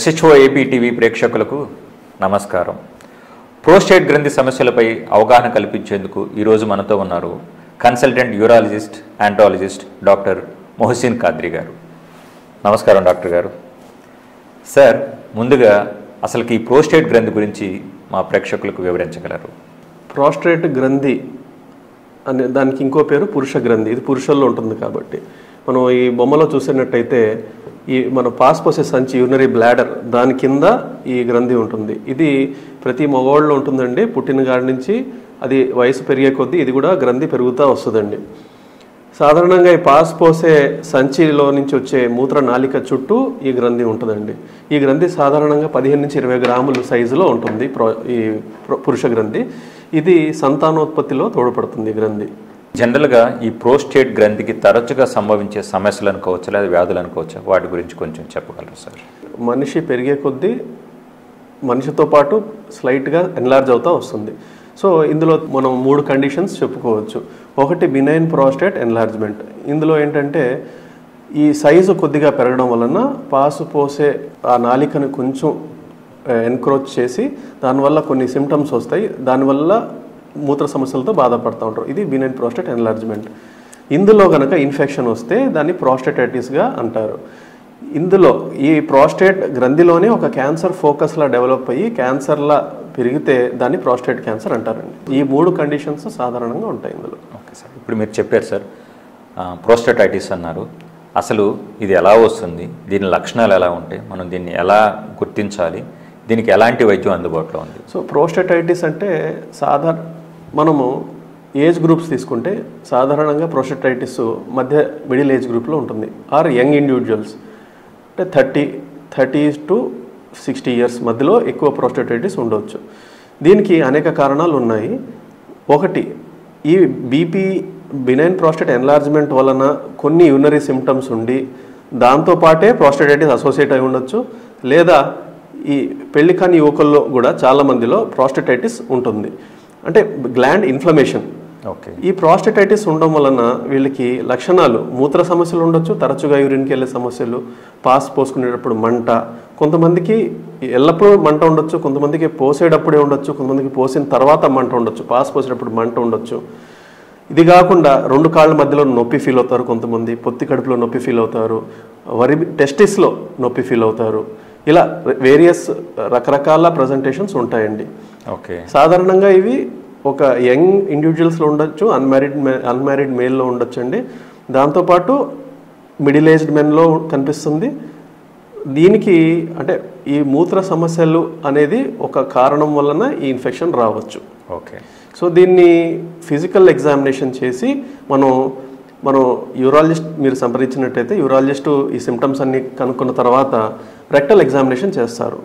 SHO AP TV ప్రేక్షకులకు నమస్కారం. Prostate గ్రంథి సమస్యలపై అవగాహన కల్పించేందుకు ఈరోజు మనతో ఉన్నారు consultant urologist oncologist doctor Mohsin Khadri గారు. నమస్కారం డాక్టర్ గారు. సార్, ముందుగా అసలుకి ఈ ప్రోస్టేట్ గ్రంథి గురించి మా ప్రేక్షకులకు వివరించగలరు? ప్రోస్టేట్ గ్రంథి అనే దానికి ఇంకో పేరు పురుష గ్రంథి. ఇది పురుషుల్లో ఉంటుంది కాబట్టి మనం ఈ బొమ్మలో చూసినట్టయితే ఈ మన పాస్ పోసే సంచి యూరినరీ బ్లాడర్ దాని కింద ఈ గ్రంథి ఉంటుంది. ఇది ప్రతి మగవాళ్ళలో ఉంటుందండి. పుట్టిన కాడి నుంచి అది వయసు పెరిగే కొద్దీ ఇది కూడా గ్రంథి పెరుగుతూ వస్తుందండి. సాధారణంగా ఈ పాస్ పోసే సంచిలో నుంచి వచ్చే మూత్ర నాళిక చుట్టూ ఈ గ్రంథి ఉంటుందండి. ఈ గ్రంథి సాధారణంగా 15 నుంచి 20 గ్రాముల సైజులో ఉంటుంది ఈ పురుష గ్రంథి. ఇది సంతానోత్పత్తిలో తోడ్పడుతుంది ఈ గ్రంథి. జనరల్గా ఈ ప్రోస్టేట్ గ్రంథికి తరచుగా సంభవించే సమస్యలు అనుకోవచ్చు, లేదా వ్యాధులు అనుకోవచ్చు, వాటి గురించి కొంచెం చెప్పగలరు సార్? మనిషి పెరిగే కొద్దీ మనిషితో పాటు స్లైట్గా ఎన్లార్జ్ అవుతూ వస్తుంది. సో ఇందులో మనం 3 కండిషన్స్ చెప్పుకోవచ్చు. ఒకటి బినైన్ ప్రోస్టేట్ ఎన్లార్జ్మెంట్. ఇందులో ఏంటంటే ఈ సైజు కొద్దిగా పెరగడం వలన పాసు పోసే ఆ నాళికను కొంచెం ఎన్క్రోచ్ చేసి దానివల్ల కొన్ని సిమ్టమ్స్ వస్తాయి. దానివల్ల మూత్ర సమస్యలతో బాధపడుతూ ఉంటారు. ఇది బినైన్ ప్రోస్టేట్ ఎన్లార్జ్మెంట్. ఇందులో కనుక ఇన్ఫెక్షన్ వస్తే దాన్ని ప్రోస్టేటైటిస్గా అంటారు. ఇందులో ఈ ప్రోస్టేట్ గ్రంథిలోనే ఒక క్యాన్సర్ ఫోకస్లా డెవలప్ అయ్యి క్యాన్సర్లా పెరిగితే దాన్ని ప్రోస్టేట్ క్యాన్సర్ అంటారండి. ఈ 3 కండిషన్స్ సాధారణంగా ఉంటాయి ఇందులో. ఓకే సార్, ఇప్పుడు మీరు చెప్పారు సార్ ప్రోస్టేటైటిస్ అన్నారు. అసలు ఇది ఎలా వస్తుంది, దీని లక్షణాలు ఎలా ఉంటాయి, మనం దీన్ని ఎలా గుర్తించాలి, దీనికి ఎలాంటి వైద్యం అందుబాటులో ఉంది? సో ప్రోస్టేటైటిస్ అంటే మనము ఏజ్ గ్రూప్స్ తీసుకుంటే సాధారణంగా ప్రోస్టేటైటిస్ మిడిల్ ఏజ్ గ్రూప్లో ఉంటుంది. ఆర్ యంగ్ ఇండివిజువల్స్ అంటే 30 to 60 ఇయర్స్ మధ్యలో ఎక్కువ ప్రోస్టేటైటిస్ ఉండవచ్చు. దీనికి అనేక కారణాలు ఉన్నాయి. ఒకటి, ఈ బీపీ బినైన్ ప్రోస్టేట్ ఎన్లార్జ్మెంట్ వలన కొన్ని యూరినరీ సిమ్టమ్స్ ఉండి దాంతోపాటే ప్రోస్టేటైటిస్ అసోసియేట్ అయి ఉండొచ్చు. లేదా ఈ పెళ్లి కాని యువకుల్లో కూడా చాలామందిలో ప్రోస్టేటైటిస్ ఉంటుంది. అంటే గ్లాండ్ ఇన్ఫ్లమేషన్. ఓకే. ఈ ప్రోస్టేటైటిస్ ఉండడం వలన వీళ్ళకి లక్షణాలు మూత్ర సమస్యలు ఉండొచ్చు, తరచుగా యూరిన్కి వెళ్ళే సమస్యలు, పాస్ పోసుకునేటప్పుడు మంట, కొంతమందికి ఎల్లప్పుడూ మంట ఉండొచ్చు, కొంతమందికి పోసేటప్పుడే ఉండొచ్చు, కొంతమందికి పోసిన తర్వాత మంట ఉండొచ్చు, పాస్ పోసేటప్పుడు మంట ఉండొచ్చు. ఇది కాకుండా 2 కాళ్ళ మధ్యలో నొప్పి ఫీల్ అవుతారు, కొంతమంది పొత్తి కడుపులో నొప్పి ఫీల్ అవుతారు, టెస్టిస్లో నొప్పి ఫీల్ అవుతారు. ఇలా వేరియస్ రకరకాల ప్రజెంటేషన్స్ ఉంటాయండి. ఓకే. సాధారణంగా ఇవి ఒక యంగ్ ఇండివిజువల్స్లో ఉండొచ్చు, అన్మ్యారీడ్ మేల్లో ఉండొచ్చు అండి. దాంతోపాటు మిడిల్ ఏజ్డ్ మెన్లో కనిపిస్తుంది. దీనికి అంటే ఈ మూత్ర సమస్యలు అనేది ఒక కారణం వలన ఈ ఇన్ఫెక్షన్ రావచ్చు. ఓకే. సో దీన్ని ఫిజికల్ ఎగ్జామినేషన్ చేసి మనం యూరాలజిస్ట్ మీరు సంప్రదించినట్టయితే యూరాలజిస్టు ఈ సిమ్టమ్స్ అన్ని కనుక్కున్న తర్వాత రెక్టల్ ఎగ్జామినేషన్ చేస్తారు.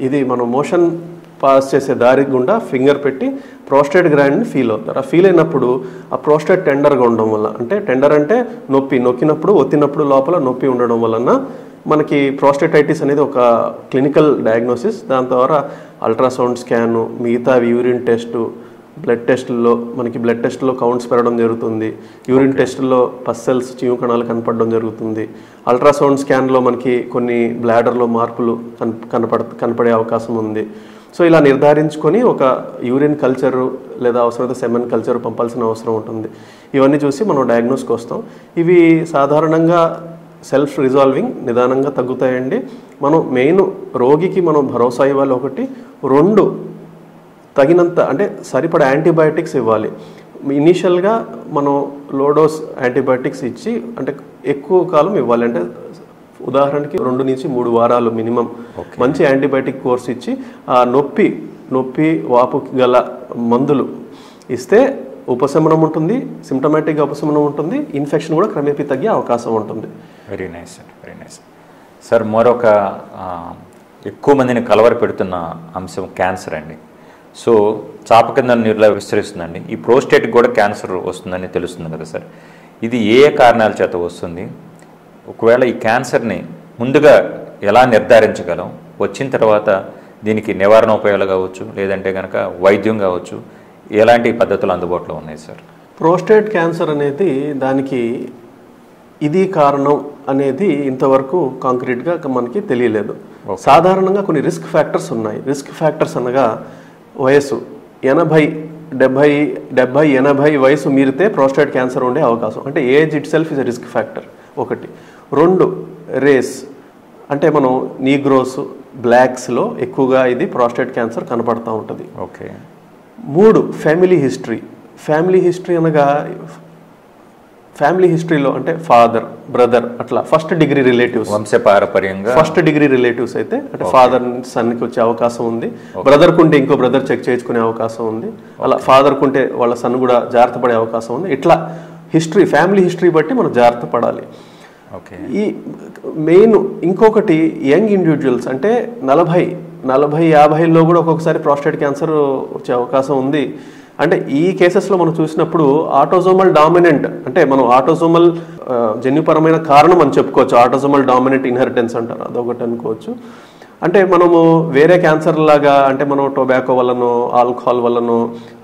ఇది మనం మోషన్ పాస్ చేసే దారి గుండా ఫింగర్ పెట్టి ప్రోస్టేట్ గ్లాండ్ని ఫీల్ అవుతారు. ఆ ఫీల్ అయినప్పుడు ఆ ప్రోస్టేట్ టెండర్గా ఉండడం వల్ల, అంటే టెండర్ అంటే నొక్కినప్పుడు ఒత్తినప్పుడు లోపల నొప్పి ఉండడం వలన మనకి ప్రోస్టేటైటిస్ అనేది ఒక క్లినికల్ డయాగ్నోసిస్. దాని ద్వారా అల్ట్రాసౌండ్ స్కాను, మిగతా యూరిన్ టెస్టు, బ్లడ్ టెస్టుల్లో మనకి బ్లడ్ టెస్టులో కౌంట్స్ పెరగడం జరుగుతుంది. యూరిన్ టెస్టుల్లో పస్ సెల్స్, చీము కణాలు కనపడడం జరుగుతుంది. అల్ట్రాసౌండ్ స్కాన్లో మనకి కొన్ని బ్లాడర్లో మార్పులు కనపడే అవకాశం ఉంది. సో ఇలా నిర్ధారించుకొని ఒక యూరిన్ కల్చరు లేదా అవసరమైతే సెమెన్ కల్చరు పంపాల్సిన అవసరం ఉంటుంది. ఇవన్నీ చూసి మనం డయాగ్నోస్కి వస్తాం. ఇవి సాధారణంగా సెల్ఫ్ రిజాల్వింగ్, నిదానంగా తగ్గుతాయండి. మనం మెయిన్ రోగికి మనం భరోసా ఇవ్వాలి. 1, 2 తగినంత అంటే సరిపడా యాంటీబయాటిక్స్ ఇవ్వాలి. ఇనీషియల్గా మనం లోడోస్ యాంటీబయాటిక్స్ ఇచ్చి అంటే ఎక్కువ కాలం ఇవ్వాలి. అంటే ఉదాహరణకి 2 నుంచి 3 వారాలు మినిమం మంచి యాంటీబయాటిక్ కోర్స్ ఇచ్చి ఆ నొప్పి వాపు గల మందులు ఇస్తే ఉపశమనం ఉంటుంది, సిమ్టమాటిక్గా ఉపశమనం ఉంటుంది, ఇన్ఫెక్షన్ కూడా క్రమేపీ తగ్గే అవకాశం ఉంటుంది. Very nice sir, very nice sir. మరొక ఎక్కువ మందిని కలవర పెడుతున్న అంశం క్యాన్సర్ అండి. సో చాప కింద నీరులా విస్తరిస్తుందండి. ఈ ప్రోస్టేట్కి కూడా క్యాన్సర్ వస్తుందని తెలుస్తుంది కదా సార్. ఇది ఏ కారణాల చేత వస్తుంది? ఒకవేళ ఈ క్యాన్సర్ని ముందుగా ఎలా నిర్ధారించగలం? వచ్చిన తర్వాత దీనికి నివారణ ఉపాయాలు కావచ్చు, లేదంటే కనుక వైద్యం కావచ్చు, ఎలాంటి పద్ధతులు అందుబాటులో ఉన్నాయి సార్? ప్రోస్టేట్ క్యాన్సర్ అనేది దానికి ఇది కారణం అనేది ఇంతవరకు కాంక్రీట్గా మనకి తెలియలేదు. సాధారణంగా కొన్ని రిస్క్ ఫ్యాక్టర్స్ ఉన్నాయి. రిస్క్ ఫ్యాక్టర్స్ అనగా వయసు 80 వయసు మీరితే ప్రోస్టేట్ క్యాన్సర్ ఉండే అవకాశం, అంటే age it self is a risk factor ఒకటి. 2 రేస్, అంటే మనం నీగ్రోస్ బ్లాక్స్లో ఎక్కువగా ఇది ప్రోస్టేట్ క్యాన్సర్ కనపడుతూ ఉంటుంది. ఓకే. 3 ఫ్యామిలీ హిస్టరీ అనగా ఫ్యామిలీ హిస్టరీలో అంటే ఫాదర్ బ్రదర్ అట్లా ఫస్ట్ డిగ్రీ రిలేటివ్స్, వంశపారపర్యంగా ఫస్ట్ డిగ్రీ రిలేటివ్స్ అయితే అంటే ఫాదర్ సన్కి వచ్చే అవకాశం ఉంది, బ్రదర్ కుంటే ఇంకో బ్రదర్ చెక్ చేయించుకునే అవకాశం ఉంది, అలా ఫాదర్ కుంటే వాళ్ళ సన్ కూడా జాగ్రత్త పడే అవకాశం ఉంది. ఇట్లా హిస్టరీ ఫ్యామిలీ హిస్టరీ బట్టి మనం జాగ్రత్త పడాలి. ఈ మెయిన్ ఇంకొకటి యంగ్ ఇండివిజువల్స్ అంటే 40-50లో కూడా ఒక్కొక్కసారి ప్రోస్టేట్ క్యాన్సర్ వచ్చే అవకాశం ఉంది. అంటే ఈ కేసెస్లో మనం చూసినప్పుడు ఆటోజోమల్ డామినెంట్, అంటే మనం ఆటోజోమల్ జన్యుపరమైన కారణం అని చెప్పుకోవచ్చు. ఆటోజోమల్ డామినెంట్ ఇన్హెరిటెన్స్ అంటారు, అదొకటి అనుకోవచ్చు. అంటే మనము వేరే క్యాన్సర్ లాగా అంటే మనం టొబాకో వల్లనో ఆల్కహాల్ వల్లనో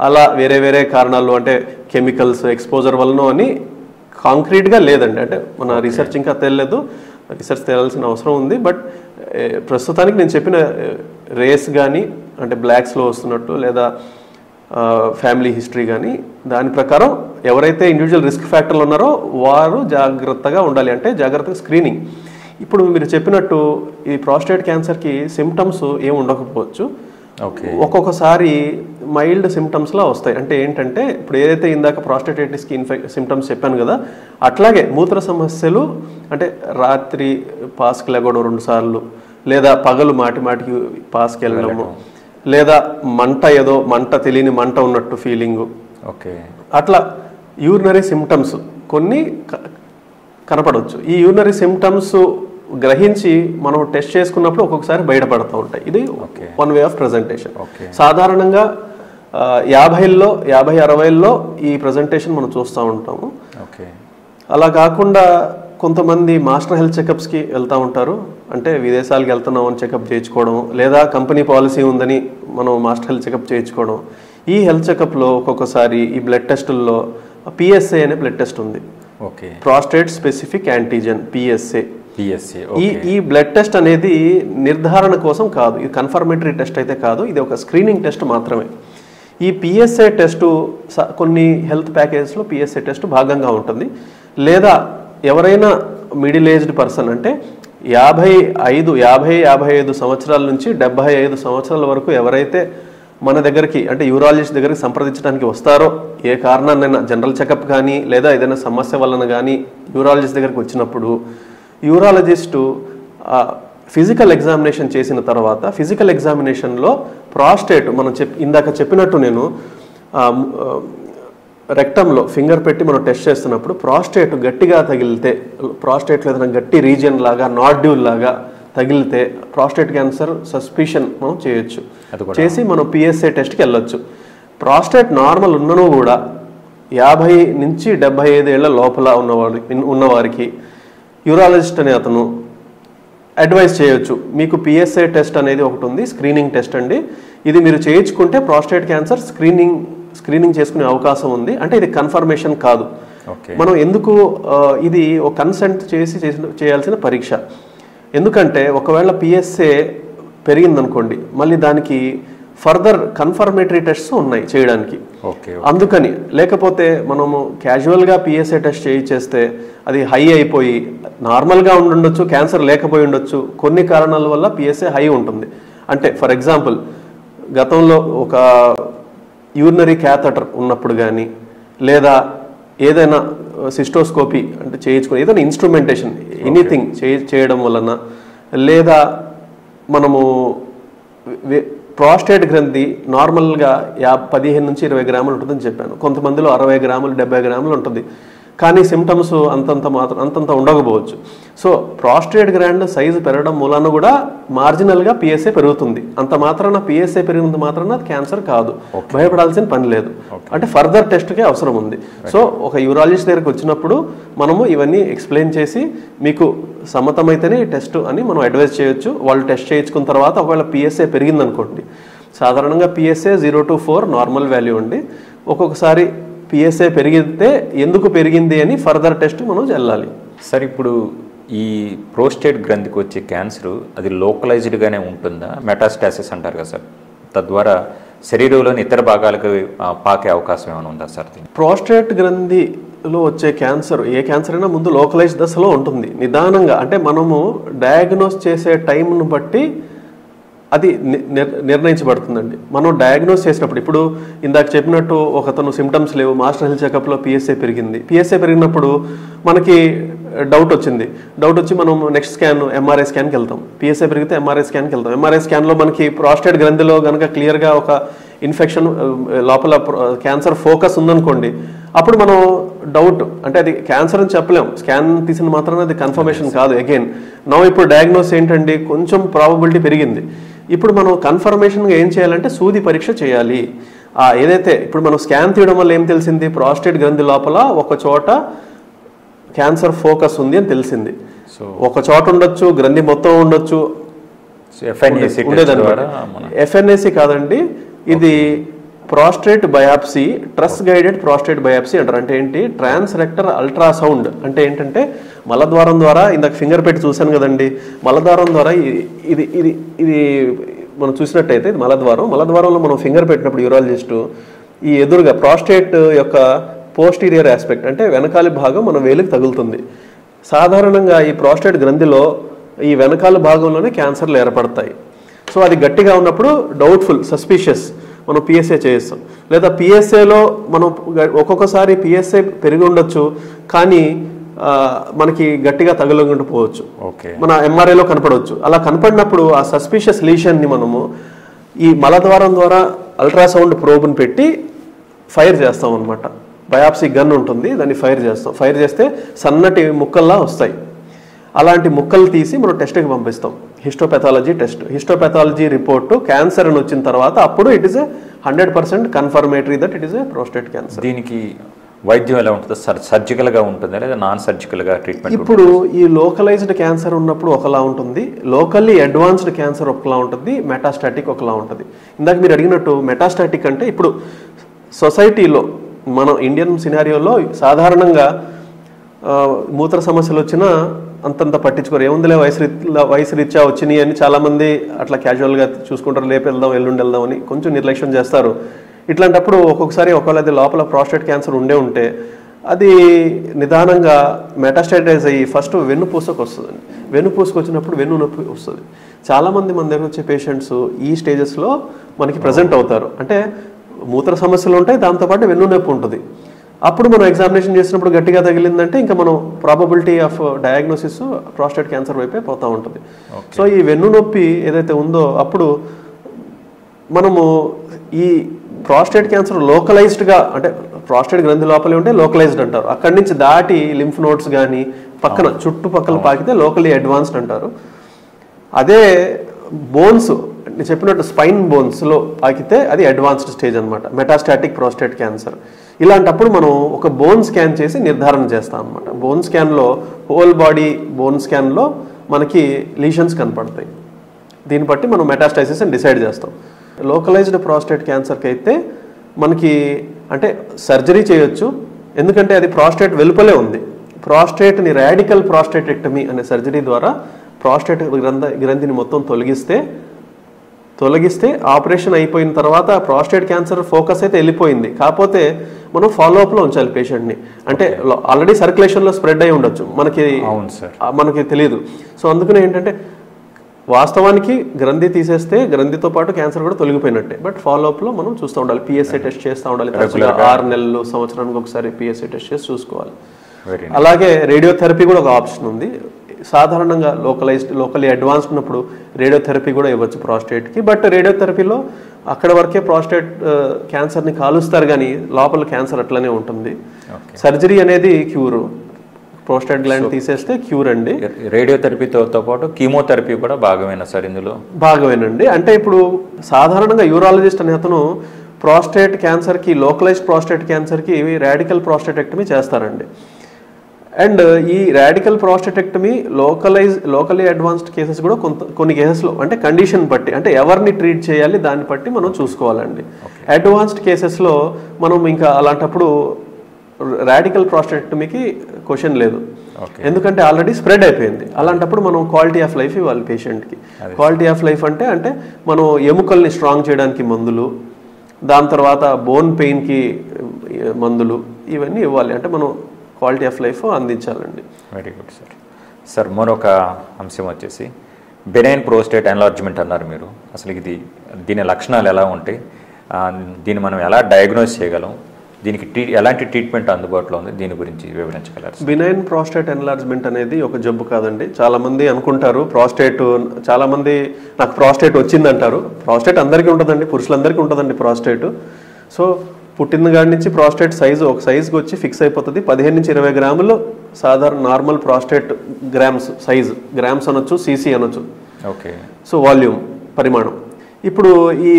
అలా వేరే కారణాలు అంటే కెమికల్స్ ఎక్స్పోజర్ వల్లనో అని కాంక్రీట్గా లేదండి. అంటే మన రీసెర్చ్ ఇంకా తెలియలేదు, రీసెర్చ్ తేలాల్సిన అవసరం ఉంది. బట్ ప్రస్తుతానికి నేను చెప్పిన రేస్ కానీ అంటే బ్లాక్స్లో వస్తున్నట్టు లేదా ఫ్యామిలీ హిస్టరీ కానీ దాని ప్రకారం ఎవరైతే ఇండివిజువల్ రిస్క్ ఫ్యాక్టర్లు ఉన్నారో వారు జాగ్రత్తగా ఉండాలి, అంటే జాగ్రత్తగా స్క్రీనింగ్. ఇప్పుడు మీరు చెప్పినట్టు ఈ ప్రోస్టేట్ క్యాన్సర్కి సిమ్టమ్స్ ఏమి ఉండకపోవచ్చు, ఒక్కొక్కసారి మైల్డ్ సిమ్టమ్స్లా వస్తాయి. అంటే ఏంటంటే ఇప్పుడు ఏదైతే ఇందాక ప్రోస్టేటైటిస్కి సిమ్టమ్స్ చెప్పాను కదా, అట్లాగే మూత్ర సమస్యలు అంటే రాత్రి పాస్కి లెగడం 2 సార్లు, లేదా పగలు మాటికి పాస్కి వెళ్ళడము, లేదా మంట తెలియని మంట ఉన్నట్టు ఫీలింగు, అట్లా యూరినరీ సిమ్టమ్స్ కొన్ని కనపడవచ్చు. ఈ యూరినరీ సిమ్టమ్స్ గ్రహించి మనం టెస్ట్ చేసుకున్నప్పుడు ఒక్కొక్కసారి బయటపడుతూ ఉంటాయి. ఇది వన్ వే ఆఫ్ ప్రజెంటేషన్. సాధారణంగా 50-60లో ఈ ప్రజెంటేషన్ మనం చూస్తూ ఉంటాము. అలా కాకుండా కొంతమంది మాస్టర్ హెల్త్ చెకప్స్కి వెళ్తూ ఉంటారు, అంటే విదేశాలకు వెళ్తున్నాం అని చెకప్ చేయించుకోవడం, లేదా కంపెనీ పాలసీ ఉందని మనం మాస్టర్ హెల్త్ చెకప్ చేయించుకోవడం. ఈ హెల్త్ చెకప్లో ఒక్కొక్కసారి ఈ బ్లడ్ టెస్టుల్లో PSA అనే బ్లడ్ టెస్ట్ ఉంది, ప్రాస్టేట్ స్పెసిఫిక్ యాంటీజెన్ PSA. ఈ బ్లడ్ టెస్ట్ అనేది నిర్ధారణ కోసం కాదు, ఇది కన్ఫర్మేటరీ టెస్ట్ అయితే కాదు, ఇది ఒక స్క్రీనింగ్ టెస్ట్ మాత్రమే. ఈ PSA టెస్టు కొన్ని హెల్త్ ప్యాకేజెస్లో PSA టెస్ట్ భాగంగా ఉంటుంది. లేదా ఎవరైనా మిడిల్ ఏజ్డ్ పర్సన్ అంటే 50-55 సంవత్సరాల నుంచి 75 సంవత్సరాల వరకు ఎవరైతే మన దగ్గరికి అంటే యూరాలజిస్ట్ దగ్గరికి సంప్రదించడానికి వస్తారో, ఏ కారణాన్నైనా జనరల్ చెకప్ కానీ లేదా ఏదైనా సమస్య వలన కానీ యూరాలజిస్ట్ దగ్గరికి వచ్చినప్పుడు యూరాలజిస్టు ఫిజికల్ ఎగ్జామినేషన్ చేసిన తర్వాత ఫిజికల్ ఎగ్జామినేషన్లో ప్రాస్టేట్ మనం ఇందాక చెప్పినట్టు నేను రెక్టంలో ఫింగర్ పెట్టి మనం టెస్ట్ చేస్తున్నప్పుడు ప్రాస్టేట్ గట్టిగా తగిలితే, ప్రాస్టేట్లో ఏదైనా గట్టి రీజియన్ లాగా నాడ్యూల్ లాగా తగిలితే ప్రాస్టేట్ క్యాన్సర్ సస్పిషన్ మనం చేయొచ్చు. చేసి మనం PSA టెస్ట్కి వెళ్ళొచ్చు. ప్రాస్టేట్ నార్మల్ ఉన్నను కూడా 50-75 ఏళ్ల లోపల ఉన్నవారికి యూరాలజిస్ట్ అనే అతను అడ్వైస్ చేయొచ్చు. మీకు PSA టెస్ట్ అనేది ఒకటి ఉంది, స్క్రీనింగ్ టెస్ట్ అండి, ఇది మీరు చేయించుకుంటే ప్రాస్టేట్ క్యాన్సర్ స్క్రీనింగ్ చేసుకునే అవకాశం ఉంది. అంటే ఇది కన్ఫర్మేషన్ కాదు, మనం ఎందుకు ఇది ఒక కన్సెంట్ చేయాల్సిన పరీక్ష. ఎందుకంటే ఒకవేళ PSA పెరిగిందనుకోండి, మళ్ళీ దానికి ఫర్దర్ కన్ఫర్మేటరీ టెస్ట్స్ ఉన్నాయి చేయడానికి. అందుకని లేకపోతే మనము క్యాజువల్గా PSA టెస్ట్ చేస్తే అది హై అయిపోయి నార్మల్గా ఉండొచ్చు, క్యాన్సర్ లేకపోయి ఉండొచ్చు. కొన్ని కారణాల వల్ల PSA హై ఉంటుంది. అంటే ఫర్ ఎగ్జాంపుల్ గతంలో ఒక యూరినరీ క్యాథటర్ ఉన్నప్పుడు కానీ, లేదా ఏదైనా సిస్టోస్కోపీ అంటే చేయించుకుని ఏదైనా ఇన్స్ట్రుమెంటేషన్ ఎనీథింగ్ చేయడం వలన, లేదా మనము ప్రాస్టేట్ గ్రంథి నార్మల్గా 15-20 గ్రాములు ఉంటుందని చెప్పాను, కొంతమందిలో 60 గ్రాములు 70 గ్రాములు ఉంటుంది, కానీ సిమ్టమ్స్ అంతంత ఉండకపోవచ్చు. సో ప్రాస్టేట్ గ్లాండ్ సైజు పెరగడం మూలాన కూడా మార్జినల్గా PSA పెరుగుతుంది. అంత మాత్రాన PSA పెరిగినంత మాత్రాన క్యాన్సర్ కాదు, భయపడాల్సిన పని లేదు. అంటే ఫర్దర్ టెస్ట్కే అవసరం ఉంది. సో ఒక యూరాలజిస్ట్ దగ్గరికి వచ్చినప్పుడు మనము ఇవన్నీ ఎక్స్ప్లెయిన్ చేసి మీకు సమ్మతమైతేనే టెస్ట్ అని మనం అడ్వైజ్ చేయొచ్చు. వాళ్ళు టెస్ట్ చేయించుకున్న తర్వాత ఒకవేళ PSA పెరిగిందనుకోండి, సాధారణంగా PSA 0 to 4 నార్మల్ వాల్యూ అండి. ఒక్కొక్కసారి PSA పెరిగితే ఎందుకు పెరిగింది అని ఫర్దర్ టెస్ట్ మనం వెళ్ళాలి. సార్ ఇప్పుడు ఈ ప్రోస్టేట్ గ్రంథికి వచ్చే క్యాన్సర్ అది లోకలైజ్డ్గానే ఉంటుందా, మెటాస్టాసిస్ అంటారు కదా సార్, తద్వారా శరీరంలోని ఇతర భాగాలకు పాకే అవకాశం ఏమైనా ఉందా సార్? ప్రోస్టేట్ గ్రంథిలో వచ్చే క్యాన్సర్, ఏ క్యాన్సర్ అయినా ముందు లోకలైజ్ దశలో ఉంటుంది. నిదానంగా అంటే మనము డయాగ్నోస్ చేసే టైంను బట్టి అది నిర్ణయించబడుతుందండి. మనం డయాగ్నోస్ చేసినప్పుడు, ఇప్పుడు ఇందాక చెప్పినట్టు ఒకతను సిమ్టమ్స్ లేవు, మాస్టర్ హెల్త్ చెకప్లో పిఎస్ఏ పెరిగింది. పిఎస్ఏ పెరిగినప్పుడు మనకి డౌట్ వచ్చి మనం నెక్స్ట్ స్కాన్ ఎంఆర్ఐ స్కాన్కి వెళ్తాం. పిఎస్ఏ పెరిగితే ఎంఆర్ఐ స్కాన్కి వెళ్తాం. ఎంఆర్ఐ స్కాన్లో మనకి ప్రోస్టేట్ గ్రంథిలో కనుక క్లియర్గా ఒక ఇన్ఫెక్షన్ లోపల క్యాన్సర్ ఫోకస్ ఉందనుకోండి, అప్పుడు మనం డౌట్ అంటే అది క్యాన్సర్ అని చెప్పలేం. స్కాన్ తీసిన మాత్రాన అది కన్ఫర్మేషన్ కాదు. అగైన్ ఇప్పుడు డయాగ్నోస్ ఏంటండి, కొంచెం ప్రాబబిలిటీ పెరిగింది. ఇప్పుడు మనం కన్ఫర్మేషన్గా ఏం చేయాలంటే సూది పరీక్ష చేయాలి. ఏదైతే ఇప్పుడు మనం స్కాన్ తీయడం వల్ల ఏం తెలిసింది, ప్రోస్టేట్ గ్రంథి లోపల ఒక చోట క్యాన్సర్ ఫోకస్ ఉంది అని తెలిసింది. ఒక చోట ఉండొచ్చు, గ్రంథి మొత్తం ఉండొచ్చు, ఎఫ్ఎన్ఏసి కాదండి, ఇది prostate biopsy, TRUS guided prostate biopsy అంటారు. అంటే ఏంటి, ట్రాన్స్ రెక్టర్ అల్ట్రాసౌండ్ అంటే ఏంటంటే మలద్వారం ద్వారా, ఇందాక ఫింగర్ పెట్టి చూశాను కదండి, మలద్వారం ద్వారా ఇది ఇది ఇది మనం చూసినట్టయితే ఇది మలద్వారంలో మనం ఫింగర్ పెట్టినప్పుడు యూరాలజిస్టు ఈ ఎదురుగా ప్రోస్టేట్ యొక్క పోస్టీరియర్ ఆస్పెక్ట్ అంటే వెనకాలి భాగం మన వేలికి తగులుతుంది. సాధారణంగా ఈ ప్రోస్టేట్ గ్రంథిలో ఈ వెనకాల భాగంలోనే క్యాన్సర్లు ఏర్పడతాయి. సో అది గట్టిగా ఉన్నప్పుడు డౌట్ఫుల్, సస్పిషియస్, మనం పిఎస్ఏ చేస్తాం. లేదా పిఎస్ఏలో మనం ఒక్కొక్కసారి పిఎస్ఏ పెరిగి ఉండొచ్చు, కానీ మనకి గట్టిగా తగలకపోవచ్చు, మన ఎంఆర్ఐలో కనపడవచ్చు. అలా కనపడినప్పుడు ఆ సస్పిషియస్ లీషన్ని మనము ఈ మలద్వారం ద్వారా అల్ట్రాసౌండ్ ప్రోబ్ని పెట్టి ఫైర్ చేస్తాం అనమాట. బయాప్సీ గన్ ఉంటుంది, దాన్ని ఫైర్ చేస్తాం. ఫైర్ చేస్తే సన్నటి ముక్కల్లా వస్తాయి. అలాంటి ముక్కలు తీసి మనం టెస్ట్కి పంపిస్తాం, histopathology test. Histopathology report cancer అని వచ్చిన తర్వాత అప్పుడు it is 100% confirmatory that it is a prostate cancer. దీనికి వైద్యం ఎలా ఉంటుంది సార్? సర్జికల్గా ఉంటుందా లేదా నాన్ సర్జికల్గా ట్రీట్మెంట్? ఇప్పుడు ఈ లోకలైజ్డ్ క్యాన్సర్ ఉన్నప్పుడు ఒకలా ఉంటుంది, లోకల్లీ అడ్వాన్స్డ్ క్యాన్సర్ ఒకలా ఉంటుంది, మెటాస్టాటిక్ ఒకలా ఉంటుంది. ఇందాక మీరు అడిగినట్టు మెటాస్టాటిక్ అంటే ఇప్పుడు సొసైటీలో మన ఇండియన్ సినారియోలో సాధారణంగా మూత్ర సమస్యలు వచ్చినా అంతంత పట్టించుకోరు, ఏముందిలే వయసు రీత్యా వచ్చినాయి అని చాలామంది అట్లా క్యాజువల్గా చూసుకుంటారు, రేపు వెళ్దాం ఎల్లుండి వెళ్దాం అని కొంచెం నిర్లక్ష్యం చేస్తారు. ఇట్లాంటప్పుడు ఒక్కొక్కసారి ఒకవేళ అది లోపల ప్రోస్టేట్ క్యాన్సర్ ఉంటే అది నిదానంగా మెటాస్టాటైజ్ అయ్యి ఫస్ట్ వెన్నుపూసకు వస్తుందండి. వెన్నుపూసకు వచ్చినప్పుడు వెన్ను నొప్పి వస్తుంది. చాలామంది మన దగ్గర వచ్చే పేషెంట్స్ ఈ స్టేజెస్లో మనకి ప్రజెంట్ అవుతారు. అంటే మూత్ర సమస్యలు ఉంటాయి, దాంతోపాటు వెన్ను నొప్పి ఉంటుంది. అప్పుడు మనం ఎగ్జామినేషన్ చేసినప్పుడు గట్టిగా తగిలిందంటే ఇంకా మనం probability of diagnosis prostate cancer వైపే పోతూ ఉంటుంది. సో ఈ వెన్ను నొప్పి ఏదైతే ఉందో అప్పుడు మనము ఈ ప్రోస్టేట్ క్యాన్సర్ లోకలైజ్డ్గా అంటే ప్రోస్టేట్ గ్రంథి లోపలే ఉంటే లోకలైజ్డ్ అంటారు. అక్కడి నుంచి దాటి లింఫ్ నోడ్స్ కానీ పక్కన చుట్టుపక్కల పాకితే లోకలీ అడ్వాన్స్డ్ అంటారు. అదే బోన్స్ నేను చెప్పినట్టు స్పైన్ బోన్స్లో పాకితే అది అడ్వాన్స్డ్ స్టేజ్ అనమాట, మెటాస్టాటిక్ ప్రోస్టేట్ క్యాన్సర్. ఇలాంటప్పుడు మనం ఒక బోన్ స్కాన్ చేసి నిర్ధారణ చేస్తాం అనమాట. బోన్ స్కాన్లో హోల్ బాడీ బోన్ స్కాన్లో మనకి లీషన్స్ కనపడతాయి. దీన్ని బట్టి మనం మెటాస్టాసిస్ అని డిసైడ్ చేస్తాం. లోకలైజ్డ్ ప్రోస్టేట్ క్యాన్సర్కి అయితే మనకి అంటే సర్జరీ చేయొచ్చు, ఎందుకంటే అది ప్రోస్టేట్ వెలుపలే ఉంది. ప్రోస్టేట్ని రాడికల్ ప్రోస్టేటెక్టమీ అనే సర్జరీ ద్వారా ప్రోస్టేట్ గ్రంథిని మొత్తం తొలగిస్తే ఆపరేషన్ అయిపోయిన తర్వాత ప్రోస్టేట్ క్యాన్సర్ ఫోకస్ అయితే వెళ్ళిపోయింది. కాకపోతే మనం ఫాలోఅప్లో ఉంచాలి పేషెంట్ని. అంటే ఆల్రెడీ సర్క్యులేషన్లో స్ప్రెడ్ అయి ఉండొచ్చు, మనకి తెలియదు. సో అందుకనే ఏంటంటే వాస్తవానికి గ్రంథి తీసేస్తే గ్రంథితో పాటు క్యాన్సర్ కూడా తొలగిపోయినట్టే. బట్ ఫాలోఅప్లో మనం చూస్తూ ఉండాలి, పిఎస్ఏ టెస్ట్ చేస్తూ ఉండాలి. 6 నెలలు సంవత్సరానికి ఒకసారి పిఎస్ఏ టెస్ట్ చేసి చూసుకోవాలి. అలాగే రేడియోథెరపీ కూడా ఒక ఆప్షన్ ఉంది. సాధారణంగా లోకలీ అడ్వాన్స్డ్ ఉన్నప్పుడు రేడియోథెరపీ కూడా ఇవ్వచ్చు ప్రోస్టేట్కి. బట్ రేడియోథెరపీలో అక్కడ వరకే ప్రోస్టేట్ క్యాన్సర్ని కాలుస్తారు, కానీ లోపల క్యాన్సర్ అట్లనే ఉంటుంది. సర్జరీ అనేది క్యూరు, ప్రోస్టేట్ గ్లాండ్ తీసేస్తే క్యూర్ అండి. రేడియోథెరపీతో పాటు కీమోథెరపీ కూడా భాగమేనా సార్ ఇందులో? భాగమేనండి. అంటే ఇప్పుడు సాధారణంగా యూరాలజిస్ట్ అనే అతను ప్రోస్టేట్ క్యాన్సర్కి, లోకలైజ్డ్ ప్రోస్టేట్ క్యాన్సర్కి రాడికల్ ప్రోస్టేటెక్టమీ చేస్తారండి. అండ్ ఈ radical prostatectomy locally advanced cases కూడా కొన్ని కేసెస్లో అంటే కండిషన్ బట్టి, అంటే ఎవరిని ట్రీట్ చేయాలి దాన్ని బట్టి మనం చూసుకోవాలండి. అడ్వాన్స్డ్ కేసెస్లో మనం ఇంకా అలాంటప్పుడు రాడికల్ ప్రోస్టేటెక్టమీకి క్వశ్చన్ లేదు. ఎందుకంటే ఆల్రెడీ స్ప్రెడ్ అయిపోయింది. అలాంటప్పుడు మనం క్వాలిటీ ఆఫ్ లైఫ్ ఇవ్వాలి పేషెంట్కి. క్వాలిటీ ఆఫ్ లైఫ్ అంటే మనం ఎముకల్ని స్ట్రాంగ్ చేయడానికి మందులు, దాని తర్వాత బోన్ పెయిన్కి మందులు, ఇవన్నీ ఇవ్వాలి. అంటే మనం క్వాలిటీ ఆఫ్ లైఫ్ అందించాలండి. Very good sir. సార్ మరొక అంశం వచ్చేసి బెనైన్ ప్రోస్టేట్ ఎన్లార్జ్మెంట్ అన్నారు మీరు. అసలు దీని లక్షణాలు ఎలా ఉంటాయి, దీన్ని మనం ఎలా డయాగ్నోస్ చేయగలం, దీనికి ఎలాంటి ట్రీట్మెంట్ అందుబాటులో ఉంది, దీని గురించి వివరించగలరు? బినైన్ ప్రాస్టేట్ ఎన్లార్జ్మెంట్ అనేది ఒక జబ్బు కాదండి. చాలామంది అనుకుంటారు ప్రాస్టేట్, చాలామంది నాకు ప్రాస్టేట్ వచ్చిందంటారు. ప్రాస్టేట్ అందరికీ ఉంటుందండి, పురుషులందరికీ ఉంటుందండి ప్రాస్టేట్. సో పుట్టిన కాడి నుంచి ప్రాస్టేట్ సైజు ఒక సైజుకి వచ్చి ఫిక్స్ అయిపోతుంది. 15 నుంచి 20 గ్రాములు సాధారణ normal prostate grams size, grams అనొచ్చు, సీసీ అనొచ్చు. ఓకే. సో వాల్యూమ్, పరిమాణం. ఇప్పుడు ఈ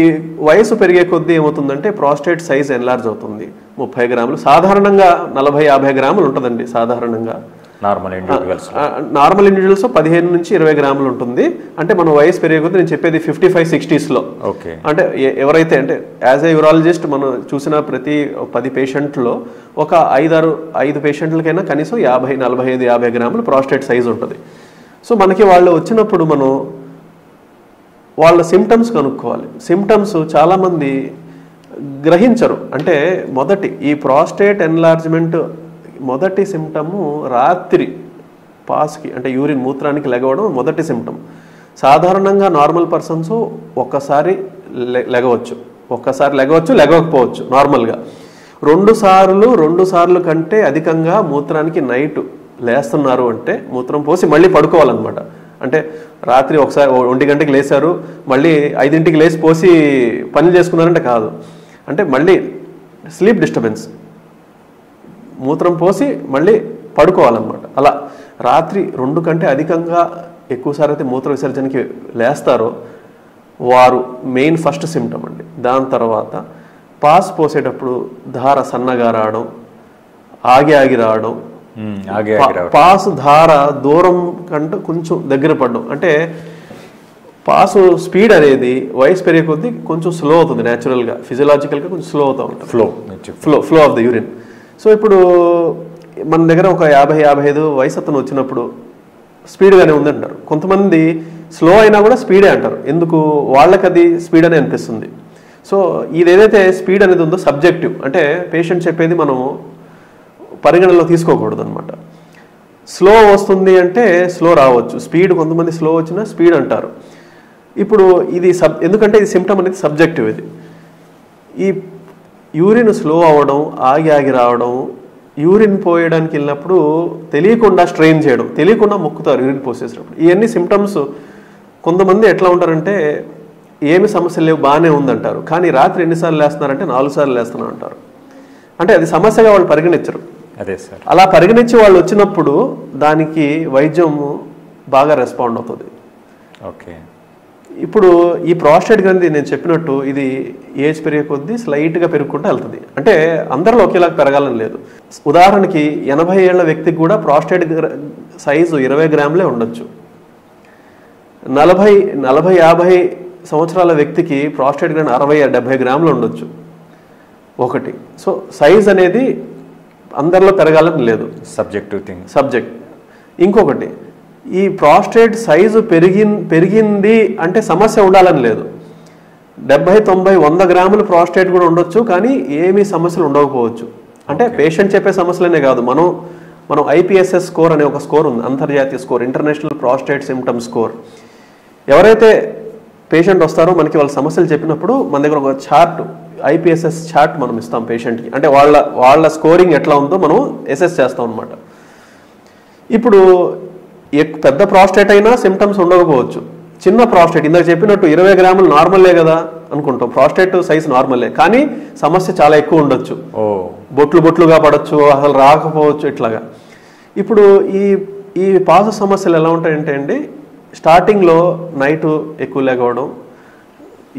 వయసు పెరిగే కొద్దీ ఏమవుతుందంటే ప్రాస్టేట్ సైజ్ ఎన్లార్జ్ అవుతుంది. 30 గ్రాములు సాధారణంగా 40-50 గ్రాములు ఉంటుందండి సాధారణంగా నార్మల్ ఇండివిజువల్స్. 15 నుంచి 20 గ్రాములు ఉంటుంది. అంటే మన వయసు పెరిగే కొద్దీ నేను చెప్పేది 55-60s. ఓకే. అంటే ఎవరైతే అంటే యాజ్ ఏ యూరాలజిస్ట్ మనం చూసిన ప్రతి 10 పేషెంట్లో ఒక 5 పేషెంట్లకైనా కనీసం 45-50 గ్రాములు ప్రాస్టేట్ సైజ్ ఉంటుంది. సో మనకి వాళ్ళు వచ్చినప్పుడు మనం వాళ్ళ సిమ్టమ్స్ కనుక్కోవాలి. సిమ్టమ్స్ చాలామంది గ్రహించరు. అంటే ఈ ప్రాస్టేట్ ఎన్లార్జ్మెంట్ మొదటి సిమ్టము రాత్రి పాస్కి అంటే యూరిన్ మూత్రానికి లెగవడం మొదటి సిమ్టమ్. సాధారణంగా నార్మల్ పర్సన్స్ ఒక్కసారి లెగవచ్చు, లెగవకపోవచ్చు. నార్మల్గా 2 సార్లు కంటే అధికంగా మూత్రానికి నైట్ లేస్తున్నారు అంటే మూత్రం పోసి మళ్ళీ పడుకోవాలన్నమాట. అంటే రాత్రి ఒకసారి 1 గంటకి లేచారు, మళ్ళీ 5ంటికి లేచి పోసి పని చేసుకున్నారంటే కాదు. అంటే మళ్ళీ స్లీప్ డిస్టర్బెన్స్, మూత్రం పోసి మళ్ళీ పడుకోవాలన్నమాట. అలా రాత్రి 2 కంటే అధికంగా ఎక్కువసారి అయితే మూత్ర విసర్జనకి లేస్తారో వారు మెయిన్ ఫస్ట్ సిమ్టమ్ అండి. దాని తర్వాత పాస్ పోసేటప్పుడు ధార సన్నగా రావడం, ఆగి రావడం, పాస్ ధార దూరం కంటే కొంచెం దగ్గర పడడం. అంటే పాసు స్పీడ్ అనేది వయసు పెరిగే కొద్దీ కొంచెం స్లో అవుతుంది. న్యాచురల్గా ఫిజియలాజికల్గా కొంచెం స్లో అవుతూ ఉంటుంది flow of the urine. So ఇప్పుడు మన దగ్గర ఒక 50-55 వయసు అతను వచ్చినప్పుడు స్పీడ్గానే ఉందంటారు. కొంతమంది స్లో అయినా కూడా స్పీడే అంటారు. ఎందుకు? వాళ్ళకి అది స్పీడ్ అనే అనిపిస్తుంది. సో ఇది ఏదైతే స్పీడ్ అనేది ఉందో సబ్జెక్టివ్. అంటే పేషెంట్ చెప్పేది మనం పరిగణనలో తీసుకోకూడదు అనమాట. స్లో వస్తుంది అంటే స్లో రావచ్చు, స్పీడ్ కొంతమంది స్లో వచ్చినా స్పీడ్ అంటారు. ఇప్పుడు ఇది ఎందుకంటే ఇది సిమ్టమ్ అనేది సబ్జెక్టివ్. ఈ యూరిన్ స్లో అవ్వడం, ఆగి రావడం, యూరిన్ పోయడానికి వెళ్ళినప్పుడు తెలియకుండా స్ట్రెయిన్ చేయడం, తెలియకుండా మొక్కుతారు యూరిన్ పోసేసినప్పుడు. ఇవన్నీ సిమ్టమ్స్. కొంతమంది ఎట్లా ఉంటారంటే ఏమి సమస్య లేవు బాగానే ఉందంటారు, కానీ రాత్రి ఎన్నిసార్లు లేస్తున్నారంటే 4 సార్లు లేస్తున్నా అంటారు. అంటే అది సమస్యగా వాళ్ళు పరిగణించరు. అదే సార్. అలా పరిగణించి వాళ్ళు వచ్చినప్పుడు దానికి వైద్యం బాగా రెస్పాండ్ అవుతుంది. ఓకే. ఇప్పుడు ఈ ప్రాస్టేట్ గ్రంథి నేను చెప్పినట్టు ఇది ఏజ్ పెరిగే కొద్దీ స్లైట్గా పెరుగుకుంటూ వెళ్తుంది. అంటే అందరిలో ఒకేలాగా పెరగాలని లేదు. ఉదాహరణకి 80 ఏళ్ల వ్యక్తికి కూడా ప్రాస్టేట్ సైజు 20 గ్రాములే ఉండొచ్చు. 40-50 సంవత్సరాల వ్యక్తికి ప్రాస్టేట్ గ్రంథి 60-70 గ్రాములు ఉండొచ్చు ఒకటి. సో సైజ్ అనేది అందరిలో పెరగాలని లేదు, సబ్జెక్ట్. ఇంకొకటి, ఈ ప్రాస్టేట్ సైజు పెరిగింది అంటే సమస్య ఉండాలని లేదు. 70-90-100 గ్రాముల ప్రాస్టేట్ కూడా ఉండొచ్చు, కానీ ఏమీ సమస్యలు ఉండకపోవచ్చు. అంటే పేషెంట్ చెప్పే సమస్యలనే కాదు, మనం IPSS స్కోర్ అనే ఒక స్కోర్ ఉంది, అంతర్జాతీయ score, international prostate symptom score. ఎవరైతే పేషెంట్ వస్తారో మనకి వాళ్ళ సమస్యలు చెప్పినప్పుడు మన దగ్గర ఒక చార్ట్, IPSS చార్ట్ మనం ఇస్తాం పేషెంట్కి. అంటే వాళ్ళ స్కోరింగ్ ఎట్లా ఉందో మనం అసెస్ చేస్తాం అనమాట. ఇప్పుడు పెద్ద ప్రాస్టేట్ అయినా సిమ్టమ్స్ ఉండకపోవచ్చు. చిన్న ప్రాస్టేట్ ఇందాక చెప్పినట్టు 20 గ్రాములు నార్మలే కదా అనుకుంటాం, ప్రాస్టేట్ సైజ్ నార్మలే, కానీ సమస్య చాలా ఎక్కువ ఉండొచ్చు. బొట్లుగా పడవచ్చు, అసలు రాకపోవచ్చు, ఇట్లాగా. ఇప్పుడు ఈ పాస సమస్యలు ఎలా ఉంటాయంటే అండి, స్టార్టింగ్లో నైట్ ఎక్కువ లేకపోవడం,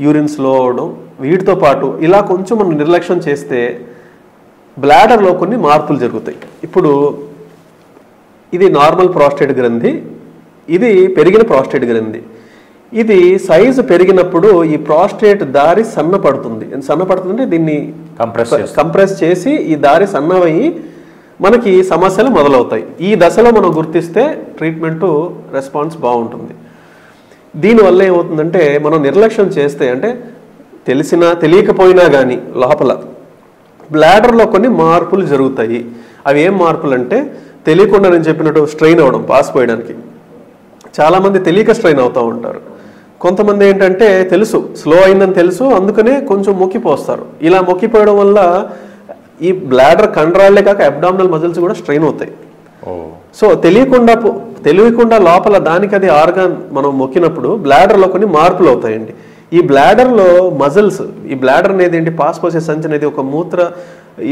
యూరిన్ స్లో అవడం, వీటితో పాటు ఇలా కొంచెం మనం నిర్లక్ష్యం చేస్తే బ్లాడర్లో కొన్ని మార్పులు జరుగుతాయి. ఇప్పుడు ఇది నార్మల్ ప్రాస్టేట్ గ్రంథి, ఇది పెరిగిన ప్రాస్టేట్ గ్రంథి. ఇది సైజు పెరిగినప్పుడు ఈ ప్రాస్టేట్ దారి సన్నపడుతుంది అంటే దీన్ని కంప్రెస్ చేసి ఈ దారి సన్నవయ్యి మనకి సమస్యలు మొదలవుతాయి. ఈ దశలో మనం గుర్తిస్తే ట్రీట్మెంట్ రెస్పాన్స్ బాగుంటుంది. దీనివల్ల ఏమవుతుందంటే మనం నిర్లక్ష్యం చేస్తే, అంటే తెలిసినా తెలియకపోయినా కానీ లోపల బ్లాడర్లో కొన్ని మార్పులు జరుగుతాయి. అవి ఏం మార్పులు అంటే, తెలియకుండా నేను చెప్పినట్టు స్ట్రెయిన్ అవ్వడం, పాస్ పోయడానికి. చాలామంది తెలియక స్ట్రెయిన్ అవుతూ ఉంటారు. కొంతమంది ఏంటంటే తెలుసు స్లో అయిందని తెలుసు, అందుకనే కొంచెం మొక్కిపోస్తారు. ఇలా మొక్కిపోయడం వల్ల ఈ బ్లాడర్ కండరాలే కాక అబ్డామినల్ మజిల్స్ కూడా స్ట్రెయిన్ అవుతాయి. సో తెలియకుండా లోపల దానికి అది ఆర్గాన్ మనం మొక్కినప్పుడు బ్లాడర్లో కొన్ని మార్పులు అవుతాయండి. ఈ బ్లాడర్లో మజిల్స్, ఈ బ్లాడర్ అనేది ఏంటి, పాస్ పోసే సంచి అనేది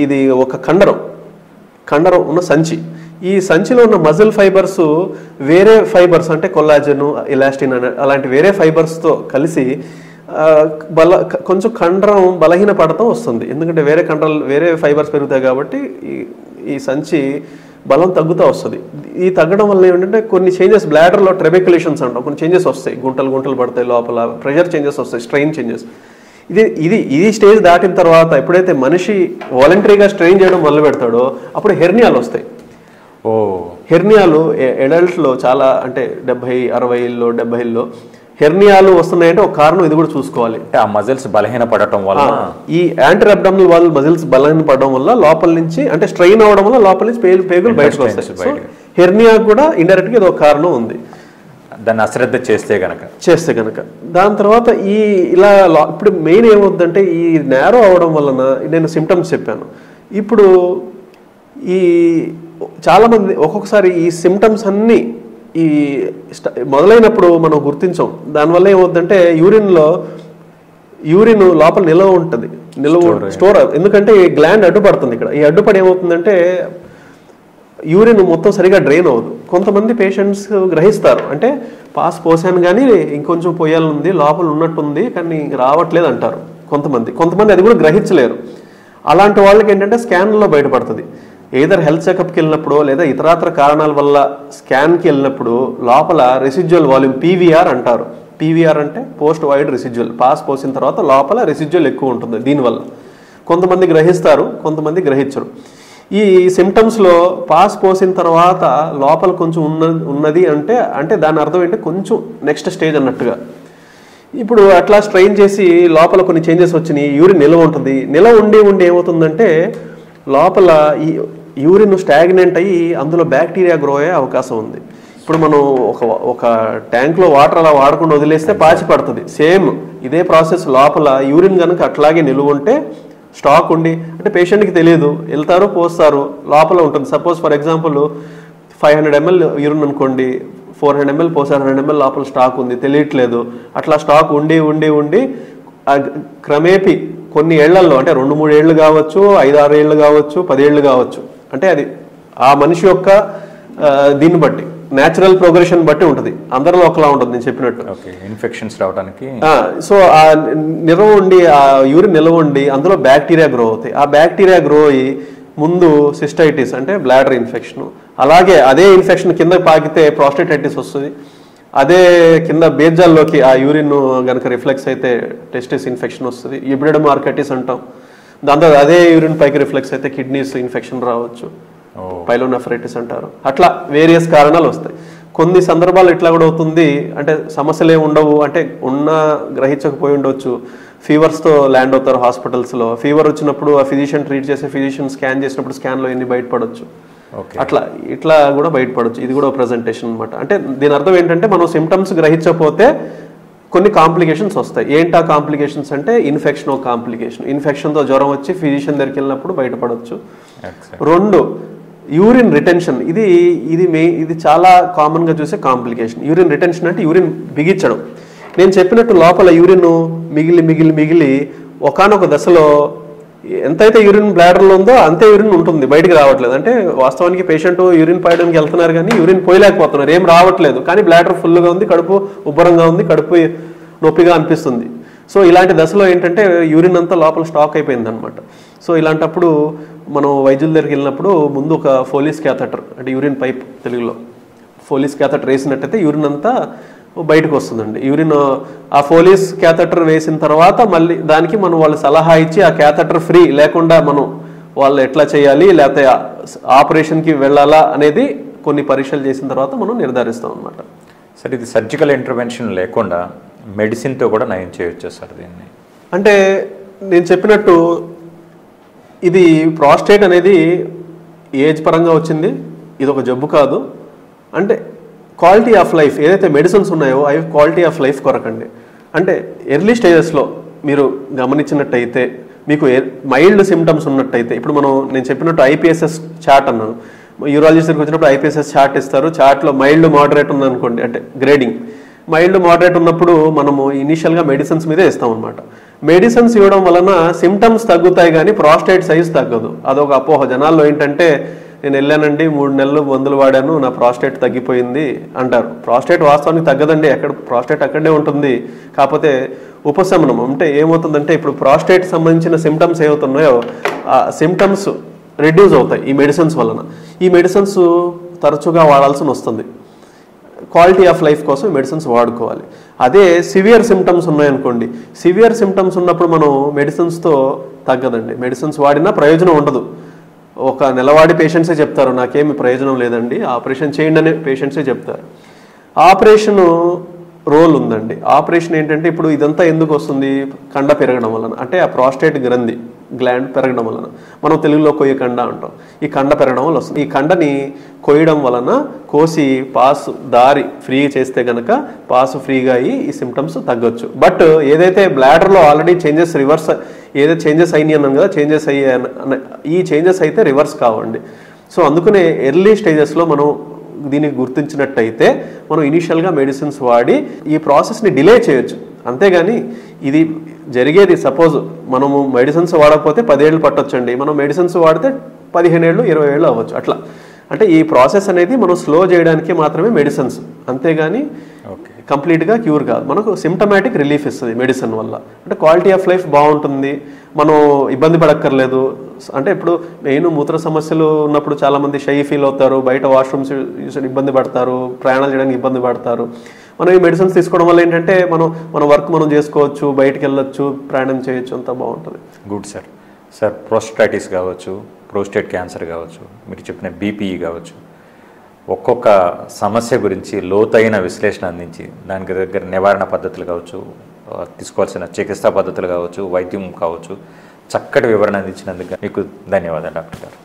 ఇది ఒక కండరం ఉన్న సంచి. ఈ సంచిలో ఉన్న మజిల్ ఫైబర్స్ వేరే ఫైబర్స్ అంటే కొల్లాజెన్, ఎలాస్టిన్ అలాంటి వేరే ఫైబర్స్తో కలిసి కొంచెం కండరం బలహీన పడటం వస్తుంది. ఎందుకంటే వేరే ఫైబర్స్ పెరుగుతాయి కాబట్టి ఈ సంచి బలం తగ్గుతూ వస్తుంది. ఈ తగ్గడం వల్ల ఏంటంటే కొన్ని చేంజెస్ బ్లాడర్లో ట్రెబెక్యులేషన్స్ అంటాం, కొన్ని చేంజెస్ వస్తాయి, గుంటలు పడతాయి, లోపల ప్రెషర్ చేంజెస్ వస్తాయి, స్ట్రెయిన్ చేంజెస్. ఇది స్టేజ్ దాటిన తర్వాత ఎప్పుడైతే మనిషి వాలంటరీగా స్ట్రెయిన్ చేయడం మొదలు పెడతాడో అప్పుడు హెర్నియాలు వస్తాయి. హెర్నియాలు అడల్ట్స్లో చాలా, అంటే 70-60లో 70లో హెర్నియాలు వస్తున్నాయంటే ఒక కారణం ఇది కూడా చూసుకోవాలి. ఆ మజిల్స్ బలహీన పడటం వల్ల, ఈ యాంటీ అబ్డామినల్ వాల్ మజిల్స్ బలహీన పడడం వల్ల లోపల నుంచి, అంటే స్ట్రెయిన్ అవడం వల్ల లోపల నుంచి పేగులు బయటకు వస్తాయి. సో హెర్నియా కూడా ఇండైరెక్ట్ గా ఇది ఒక కారణం ఉంది, దాన్ని అశ్రద్ధ చేస్తే గనక. దాని తర్వాత ఇప్పుడు మెయిన్ ఏమవుతుందంటే ఈ నేరో అవడం వలన నేను సిమ్టమ్స్ చెప్పాను. ఇప్పుడు ఈ చాలా మంది ఒక్కొక్కసారి ఈ సిమ్టమ్స్ అన్నీ మొదలైనప్పుడు మనం గుర్తించాం. దానివల్ల ఏమవుతుందంటే యూరిన్ లోపల నిల్వ ఉంటుంది, స్టోర్. ఎందుకంటే ఈ గ్లాండ్ అడ్డుపడుతుంది. ఇక్కడ ఈ అడ్డుపడి ఏమవుతుందంటే యూరిన్ మొత్తం సరిగా డ్రైన్ అవ్వదు. కొంతమంది పేషెంట్స్ గ్రహిస్తారు, అంటే పాస్ పోసాను కానీ ఇంకొంచెం పోయాలనుంది, లోపల ఉన్నట్టుంది కానీ రావట్లేదు అంటారు కొంతమంది అది కూడా గ్రహించలేరు. అలాంటి వాళ్ళకి ఏంటంటే స్కాన్లో బయటపడుతుంది. ఏదర్ హెల్త్ చెకప్కి వెళ్ళినప్పుడు లేదా ఇతరాతర కారణాల వల్ల స్కాన్కి వెళ్ళినప్పుడు లోపల రెసిడ్యువల్ వాల్యూమ్, పీవీఆర్ అంటారు. పీవీఆర్ అంటే పోస్ట్ వైడ్ రెసిడ్యువల్, పాస్ పోసిన తర్వాత లోపల రెసిడ్యువల్ ఎక్కువ ఉంటుంది. దీనివల్ల కొంతమంది గ్రహిస్తారు, కొంతమంది గ్రహించరు. ఈ సిమ్టమ్స్లో పాస్ పోసిన తర్వాత లోపల కొంచెం ఉన్నది అంటే దాని అర్థం ఏంటంటే కొంచెం నెక్స్ట్ స్టేజ్ అన్నట్టుగా. ఇప్పుడు అట్లా స్ట్రెయిన్ చేసి లోపల కొన్ని చేంజెస్ వచ్చినాయి, యూరిన్ నిల్వ ఉంటుంది. నిల్వ ఉండి ఏమవుతుందంటే లోపల ఈ యూరిన్ స్టాగ్నెంట్ అయ్యి అందులో బ్యాక్టీరియా గ్రో అయ్యే అవకాశం ఉంది. ఇప్పుడు మనం ఒక ట్యాంక్లో వాటర్ అలా వాడకుండా వదిలేస్తే పాచి పడుతుంది. సేమ్ ఇదే ప్రాసెస్ లోపల యూరిన్ కనుక అట్లాగే నిలువ ఉంటే స్టాక్ ఉండి, అంటే పేషెంట్కి తెలియదు, వెళ్తారు పోస్తారు, లోపల ఉంటుంది. Suppose for example 500 ml urine అనుకోండి, 400 ml పోసారు, 100 ml లోపల స్టాక్ ఉంది, తెలియట్లేదు. అట్లా స్టాక్ ఉండి క్రమేపీ కొన్ని ఏళ్లలో, అంటే 2-3 ఏళ్ళు కావచ్చు, 5-6 ఏళ్ళు కావచ్చు, 10 ఏళ్ళు కావచ్చు, అంటే అది ఆ మనిషి యొక్క దీన్ని బట్టి న్యాచురల్ ప్రోగ్రెషన్ బట్టి ఉంటుంది. అందరిలో ఒకలా ఉంటుంది నేను చెప్పినట్టు. ఇన్ఫెక్షన్స్ రావడానికి సో ఆ యూరిన్ నిల్వ ఉండి అందులో బ్యాక్టీరియా గ్రో అవుతాయి. ఆ బ్యాక్టీరియా గ్రో అయ్యి ముందు సిస్టైటిస్ అంటే బ్లాడర్ ఇన్ఫెక్షన్, అలాగే అదే ఇన్ఫెక్షన్ కింద పాకితే ప్రాస్టేటైటిస్ వస్తుంది. అదే కింద బేజాల్లోకి ఆ యూరిన్ కనుక రిఫ్లెక్స్ అయితే టెస్టిస్ ఇన్ఫెక్షన్ వస్తుంది, ఎపిడెడమార్కైటిస్ అంటాం. దాంతో అదే యూరిన్ పైకి రిఫ్లెక్స్ అయితే కిడ్నీస్ ఇన్ఫెక్షన్ రావచ్చు, పైలోనెఫ్రైటిస్ అంటారు. అట్లా వేరియస్ కారణాలు వస్తాయి. కొన్ని సందర్భాలు ఇట్లా కూడా అవుతుంది, అంటే సమస్యలు ఏమి ఉండవు, అంటే గ్రహించకపోయి ఉండవచ్చు. ఫీవర్స్తో ల్యాండ్ అవుతారు హాస్పిటల్స్లో. ఫీవర్ వచ్చినప్పుడు ఆ ఫిజిషియన్ ట్రీట్ చేసే ఫిజిషియన్ స్కాన్ చేసినప్పుడు స్కాన్లో ఎన్ని బయటపడవచ్చు, ఇట్లా కూడా బయటపడవచ్చు. ఇది కూడా ప్రజెంటేషన్ అనమాట. అంటే దీని అర్థం ఏంటంటే మనం సిమ్టమ్స్ గ్రహించకపోతే కొన్ని కాంప్లికేషన్స్ వస్తాయి. ఏంటా కాంప్లికేషన్స్ అంటే ఇన్ఫెక్షన్ ఒక కాంప్లికేషన్. ఇన్ఫెక్షన్తో జ్వరం వచ్చి ఫిజిషియన్ దగ్గరికి వెళ్ళినప్పుడు బయటపడవచ్చు. 2 యూరిన్ రిటెన్షన్, ఇది చాలా కామన్గా చూసే కాంప్లికేషన్. యూరిన్ రిటెన్షన్ అంటే యూరిన్ బిగించడం. నేను చెప్పినట్టు లోపల యూరిన్ మిగిలి ఒకానొక దశలో ఎంతైతే యూరిన్ బ్లాడర్లో ఉందో అంతే యూరిన్ ఉంటుంది, బయటికి రావట్లేదు. అంటే వాస్తవానికి పేషెంట్ యూరిన్ పోయడానికి వెళ్తున్నారు కానీ యూరిన్ పోయలేకపోతున్నారు, ఏం రావట్లేదు. కానీ బ్లాడర్ ఫుల్గా ఉంది, కడుపు ఉబ్బరంగా ఉంది, కడుపు నొప్పిగా అనిపిస్తుంది. సో ఇలాంటి దశలో ఏంటంటే యూరిన్ అంతా లోపల స్టాక్ అయిపోయింది అనమాట. సో ఇలాంటప్పుడు మనం వైద్యుల దగ్గరికి వెళ్ళినప్పుడు ముందు ఒక ఫోలీస్ క్యాథెటర్, అంటే యూరిన్ పైప్ తెలుగులో ఫోలీస్ క్యాథెటర్ వేసినట్టయితే యూరిన్ అంతా బయటకు వస్తుందండి. యూరిన్ ఆ ఫోలీస్ క్యాథెటర్ వేసిన తర్వాత మళ్ళీ దానికి మనం వాళ్ళు సలహా ఇచ్చి ఆ క్యాథెటర్ ఫ్రీ లేకుండా మనం వాళ్ళు ఎట్లా చేయాలి, లేకపోతే ఆపరేషన్కి వెళ్ళాలా అనేది కొన్ని పరీక్షలు చేసిన తర్వాత మనం నిర్ధారిస్తాం అన్నమాట. సార్ ఇది సర్జికల్ ఇంటర్వెన్షన్ లేకుండా మెడిసిన్తో కూడా నయం చేయొచ్చు సార్ దీన్ని? అంటే నేను చెప్పినట్టు ఇది ప్రాస్టేట్ అనేది ఏజ్ పరంగా వచ్చింది, ఇది ఒక జబ్బు కాదు. అంటే క్వాలిటీ ఆఫ్ లైఫ్ ఏదైతే మెడిసిన్స్ ఉన్నాయో అవి క్వాలిటీ ఆఫ్ లైఫ్ కొరకండి. అంటే ఎర్లీ స్టేజెస్లో మీరు గమనించినట్టయితే, మీకు మైల్డ్ సిమ్టమ్స్ ఉన్నట్టయితే, ఇప్పుడు నేను చెప్పినట్టు ఐపీఎస్ఎస్ చార్ట్ అన్నాను, యూరాలజిస్ట్ దగ్గరికి వచ్చినప్పుడు ఐపీఎస్ఎస్ చార్ట్ ఇస్తారు. చార్ట్లో మైల్డ్ మోడరేట్ ఉందనుకోండి, అంటే గ్రేడింగ్ మైల్డ్ మోడరేట్ ఉన్నప్పుడు మనము ఇనీషియల్గా మెడిసిన్స్ మీదే ఇస్తాం అనమాట. మెడిసిన్స్ ఇవ్వడం వలన సిమ్టమ్స్ తగ్గుతాయి కానీ ప్రాస్టేట్ సైజ్ తగ్గదు. అదొక అపోహ జనాల్లో. ఏంటంటే నేను వెళ్ళానండి 3 నెలలు మందులు వాడాను, నా ప్రాస్టేట్ తగ్గిపోయింది అంటారు. ప్రాస్టేట్ వాస్తవానికి తగ్గదండి, ప్రాస్టేట్ అక్కడే ఉంటుంది. కాకపోతే ఉపశమనం అంటే ఏమవుతుందంటే, ఇప్పుడు ప్రాస్టేట్ సంబంధించిన సిమ్టమ్స్ ఏమవుతున్నాయో ఆ సిమ్టమ్స్ రెడ్యూస్ అవుతాయి ఈ మెడిసిన్స్ వలన. ఈ మెడిసిన్స్ తరచుగా వాడాల్సి వస్తుంది. క్వాలిటీ ఆఫ్ లైఫ్ కోసం మెడిసిన్స్ వాడుకోవాలి. అదే సివియర్ సిమ్టమ్స్ ఉన్నాయనుకోండి, సివియర్ సిమ్టమ్స్ ఉన్నప్పుడు మనం మెడిసిన్స్తో తగ్గదండి. మెడిసిన్స్ వాడినా ప్రయోజనం ఉండదు. ఒక నెలవాడి పేషెంట్సే చెప్తారు నాకేమి ప్రయోజనం లేదండి, ఆపరేషన్ చేయండి అనే పేషెంట్సే చెప్తారు. ఆపరేషన్ రోల్ ఉందండి. ఆపరేషన్ ఏంటంటే, ఇప్పుడు ఇదంతా ఎందుకు వస్తుంది? కండ పెరగడం వలన, అంటే ఆ ప్రాస్టేట్ గ్లాండ్ పెరగడం వలన, మనం తెలుగులో కొయ్య కండ అంటాం. ఈ కండ పెరగడం వల్ల వస్తుంది. ఈ కండని కొయ్యడం వలన కోసి దారి ఫ్రీ చేస్తే కనుక ఫ్రీగా అయ్యి ఈ సిమ్టమ్స్ తగ్గొచ్చు. బట్ ఏదైతే బ్లాడర్లో ఆల్రెడీ ఏదైతే చేంజెస్ అయినాయి అన్నాం కదా, ఈ చేంజెస్ అయితే రివర్స్ కావండి. సో అందుకనే ఎర్లీ స్టేజెస్లో మనం దీనికి గుర్తించినట్టయితే మనం ఇనీషియల్గా మెడిసిన్స్ వాడి ఈ ప్రాసెస్ని డిలే చేయొచ్చు. అంతేగాని ఇది జరిగేది, సపోజ్ మనము మెడిసిన్స్ వాడకపోతే 10 ఏళ్ళు పట్టొచ్చండి, మనం మెడిసిన్స్ వాడితే 15 ఏళ్ళు 20 ఏళ్ళు అవ్వచ్చు. అట్లా అంటే ఈ ప్రాసెస్ అనేది మనం స్లో చేయడానికి మాత్రమే మెడిసిన్స్, అంతేగాని కంప్లీట్గా క్యూర్ కాదు. మనకు సిమ్టమాటిక్ రిలీఫ్ ఇస్తుంది మెడిసిన్ వల్ల. అంటే క్వాలిటీ ఆఫ్ లైఫ్ బాగుంటుంది, మనం ఇబ్బంది పడక్కర్లేదు. అంటే ఇప్పుడు మెయిన్ మూత్ర సమస్యలు ఉన్నప్పుడు చాలామంది షై ఫీల్ అవుతారు, బయట వాష్రూమ్స్ ఇబ్బంది పడతారు, ప్రయాణాలు చేయడానికి ఇబ్బంది పడతారు. మనం ఈ మెడిసిన్స్ తీసుకోవడం వల్ల ఏంటంటే మన వర్క్ మనం చేసుకోవచ్చు, బయటకు వెళ్ళొచ్చు, ప్రయాణం చేయొచ్చు, అంతా బాగుంటుంది. Good sir. సార్ ప్రోస్టాటిస్ కావచ్చు, ప్రోస్టేట్ క్యాన్సర్ కావచ్చు, మీరు చెప్పిన బీపీఈ కావచ్చు, ఒక్కొక్క సమస్య గురించి లోతైన విశ్లేషణ అందించి దానికి దగ్గర నివారణ పద్ధతులు కావచ్చు, తీసుకోవాల్సిన చికిత్సా పద్ధతులు కావచ్చు, వైద్యం కావచ్చు, చక్కటి వివరణ అందించినందుకు మీకు ధన్యవాదాలు డాక్టర్ గారు.